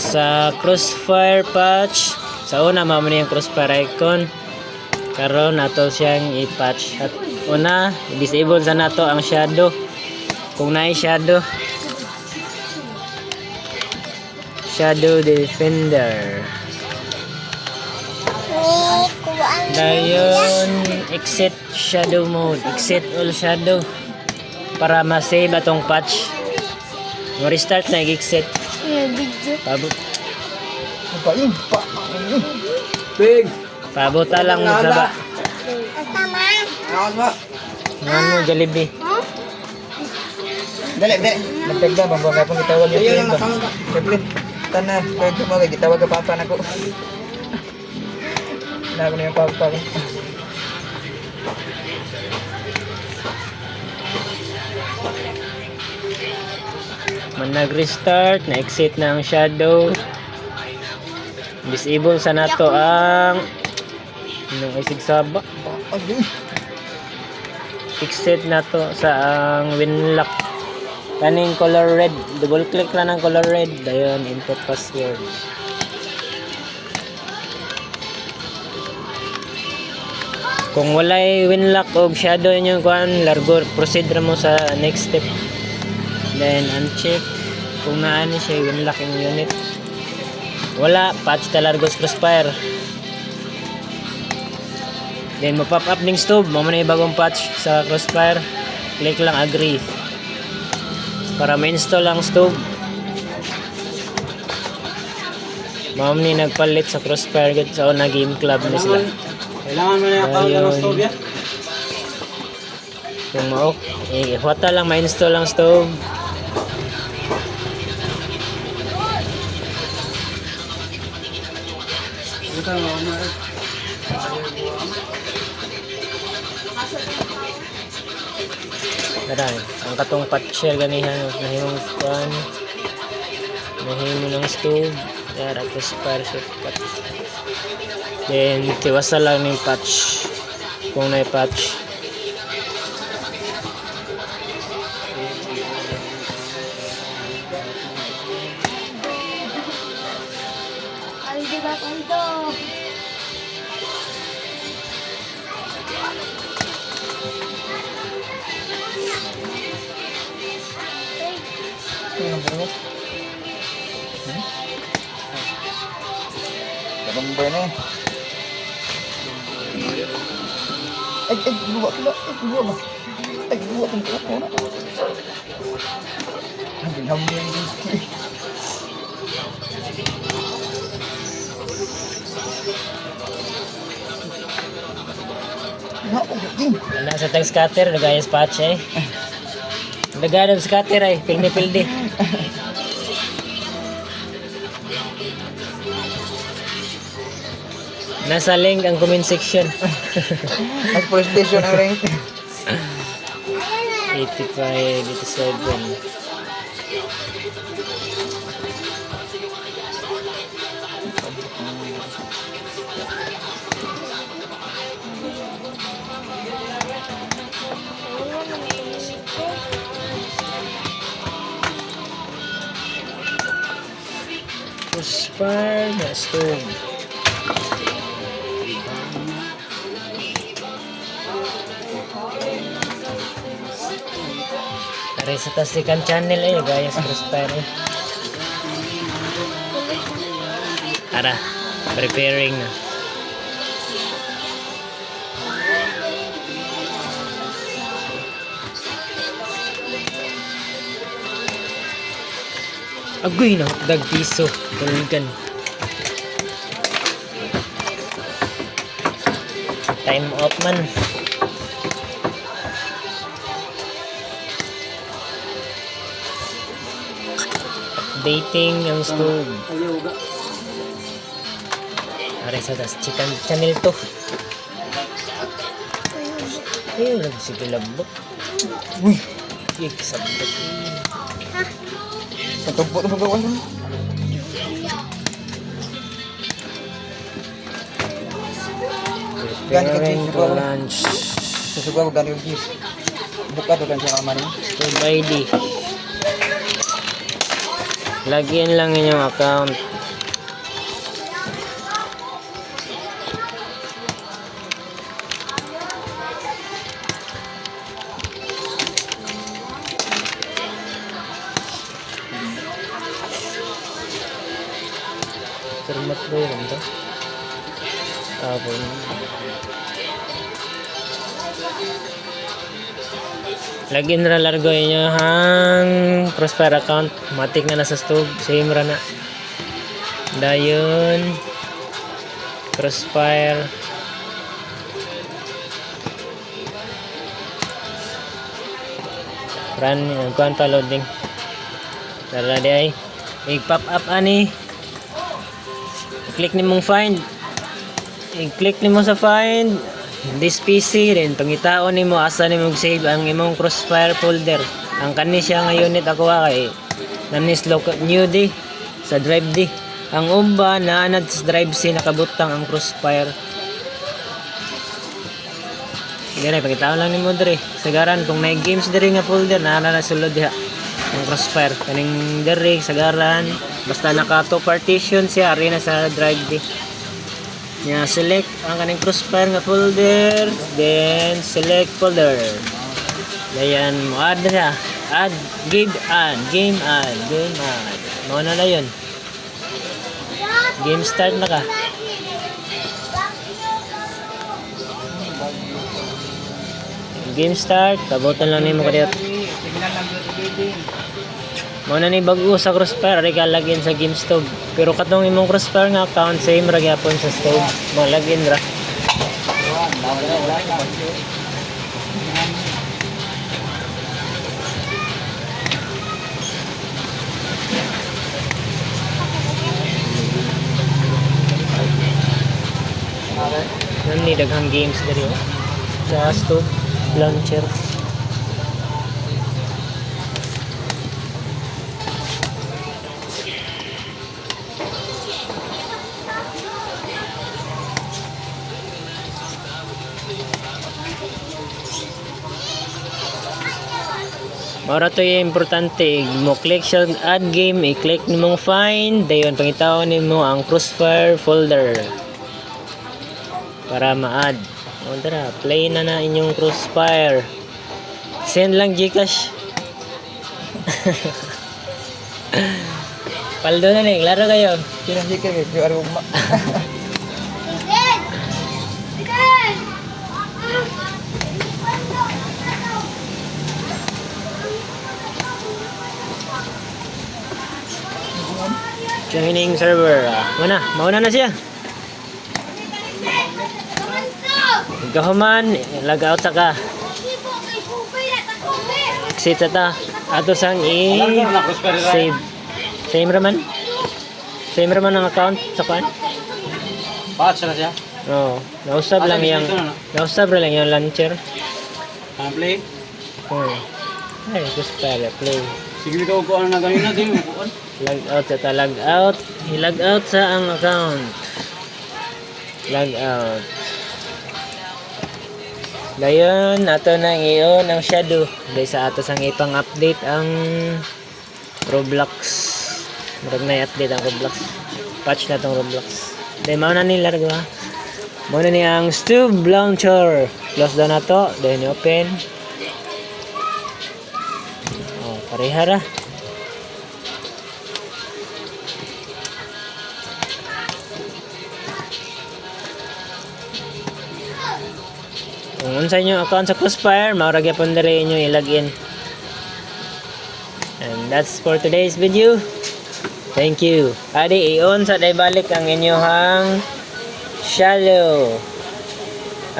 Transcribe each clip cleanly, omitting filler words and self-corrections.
sa crossfire patch. Sa una mamo yung crossfire icon. Karon nato siyang i-patch. At una, disable sa nato ang shadow. Kung naay shadow defender. Dayon exit shadow mode, exit all shadow para ma-save atong patch. Mo restart na exit. Pabot. Pabuta lang mo sa ba. Ano mo Jollibee? Dali. Magtagda ba ba kung gitawag yung ba? Kaplit. Tanan, kaya tumawag gitawag ka papa nako. Na ko na yung papa ko. Man nag-restart, na-exit na ang shadow. Disable sa nato ang anong isig saba. Exit na to sa ang winlock. Kaning color red. Double click lang ng color red. Dayon, input password. Kung walay winlock o shadow yung kuan, largo, proceed ra mo sa next step. Then uncheck kung naani siya winlock yung unit. Wala, patch ta largos crossfire. Then mo-pop up ning stove, mo na yung bagong patch sa crossfire. Click lang agree para ma-install ang stove. Ma'am ni nagpalit sa crossfire gud sa una game club ni sila. Kailangan mo na yung account ng stove ya? Kung mo ihwata lang ma-install ang stove. Daran, ang katong patcher ganihan nahimong kuan. Nahimo ng stove, yara crossfire shortcut. Then tiwasa lang ng patch kung na patch. Kabang na eh. Ay, luwa ba? Ay, luwa kong ako na. Ang ginamit yung gusto. Nasa tag scatter, nagayas patch eh. Nagayas scatter eh, pildi. Nasa link ang comment section. As police station ang rank. 85, 87. Crossfire na stove. Sa tasikan channel eh, gaya sa crossfire eh. Tara, preparing na. Agoy na, dag piso. Tuligan. Time out man. Dating ang stove. Are sa das chicken channel to. Ayun lang si Kilabok. Uy, sabot. Patugpo na pagkawan mo. Preparing to lunch. Susuga ko gani yung cheese. Buka to kan sa kamar mo. Stove ID. Login lang inyong account. format ba yun ito? Tapos login ra largo inyo hang Crossfire account. Matik na nasa stove. Same ra na. Dayon Crossfire. Run. Kuhan pa loading. Tara di ay. I-pop up ani. I-click ni mong find. I-click ni mo sa find. This PC rin. Pangitaon ni mo asa ni mong save ang imong Crossfire folder. Ang kani siya nga unit ako kay nanis new di sa drive di. Ang umba naanad sa drive C nakabutang ang Crossfire. Gani pangitaon lang ni mo diri. Sagaran kung may games diri nga folder naana na sulod diha. Ang Crossfire kaning diri sagaran basta naka to partition siya ari na sa drive di. Nya select ang kaning Crossfire nga folder, then select folder. Dayan mo add na. Add game add. Mao na yun. Game start na ka. Game start, tabotan lang nimo kadiyot. Mo na ni bag-o sa Crossfire ari ka login sa GameStop. Pero katong imong Crossfire nga account same ra gyapon sa stove. Mo login ra. Nani daghang games diri sa stove launcher. Mara to yung importante mo click siya add game, i-click nimong find, dayon pangitawon nimo ang Crossfire folder para ma-add. O tara, play na inyong Crossfire. Send lang Gcash. Paldo na ni, klaro kayo. Sinang Gcash yung arugma. Joining server. Mauna na siya. Gahuman, log out sa ka. Exit sa ta. Ato sang save. Same raman. Same raman ang account sa kan. Patch na siya. Oo. Nausab lang yung launcher. Play. Ay, just para play. Sige ito ko ano na ganina din mo kuan. Log out sa ta, log out. I-log out sa ang account. Log out. Dayon, ato nang iyon ang shadow. Dahil sa ato sang ipang update ang Roblox. Marag na i-update ang Roblox. Patch na tong Roblox. Dahil mauna nila largo ha. Mauna ni ang stove launcher. Close down na to. Then open. Oh, parehara. Kung unsa inyo account sa Crossfire, maura gyapon diri inyo i-login. And that's for today's video. Thank you. Adi i-on sa day balik ang inyohang shadow.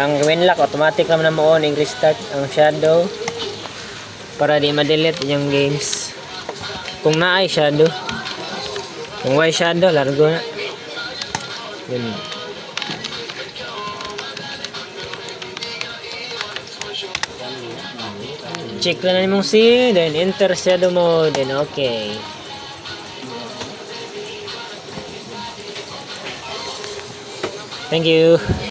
Ang winlock automatic naman na mo on, i-restart ang shadow para di ma-delete yung games. Kung naay shadow. Kung way shadow, largo na. Yun. Check lang na mong C, then enter shadow mode, then okay. Thank you.